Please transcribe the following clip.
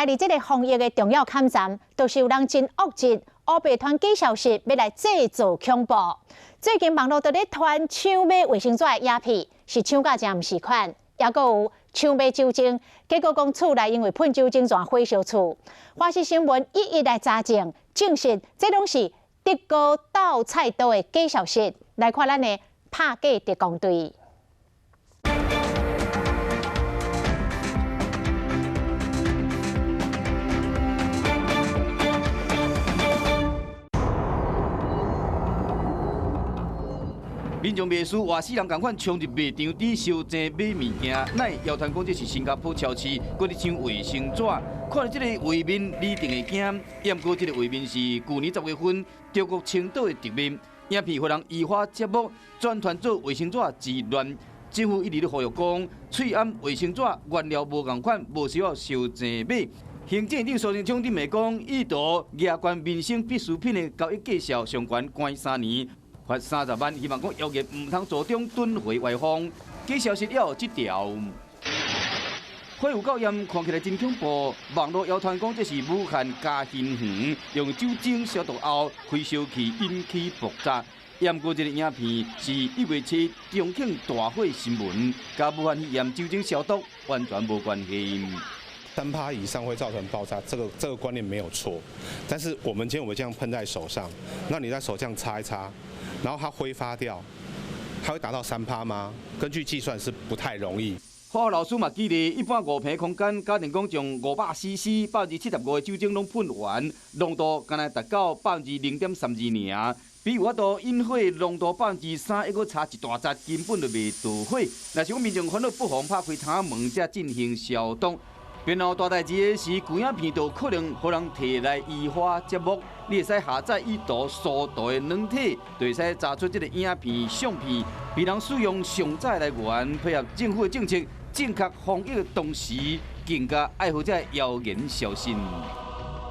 而这个防疫的重要坎站，就是有人真恶质，乌白团假消息要来制造恐怖。最近网络都咧传抢买卫生纸的鸦片，是抢到真毋是款，也阁有抢买酒精，结果讲厝内因为喷酒精全火烧厝。华视新闻一一来查证，证实这拢是德国倒菜刀的假消息。来看咱的拍假特工队。 民众卖书，活死人共款冲入卖场底收钱买物件，乃谣传讲这是新加坡超市，搁咧抢卫生纸。看到这个画面，你定会惊。不过这个画面是去年10月份中国青岛的特面，影片互人移花接木，转传做卫生纸之乱。政府一直咧呼吁讲，翠暗卫生纸原料无共款，无需要收钱买。 行政院苏贞昌顶讲，意图压关民生必需品的交易介绍上悬关3年。 罚30万，希望讲谣言唔通助长囤货外放。假消息了这条，火有够严，看起来真恐怖。网络谣传讲这是武汉嘉兴园用酒精消毒后开烧器引起爆炸。不过这个影片是1月7重庆大火新闻，甲武汉肺炎酒精消毒完全无关系。 3%以上会造成爆炸，这个观念没有错。但是我们今天这样喷在手上，那你在手这样擦一擦，然后它挥发掉，它会达到3%吗？根据计算是不太容易。化学老师嘛记得，一般5平空间，家庭讲将500cc75%的酒精拢喷完，浓度敢若达到0.32%尔。 比有法度引火浓度3%，一个差一大截，根本就未导火。若是讲民众烦恼，不妨拍开窗门，才进行消毒。 然后大代志的是，旧影片就可能互人摕来移花接木，你会使下载以图速度的软体，就会使查出这个影片、相片，被人使用上载来源，配合政府的政策，正确防疫的同时，更加爱护这谣言小心。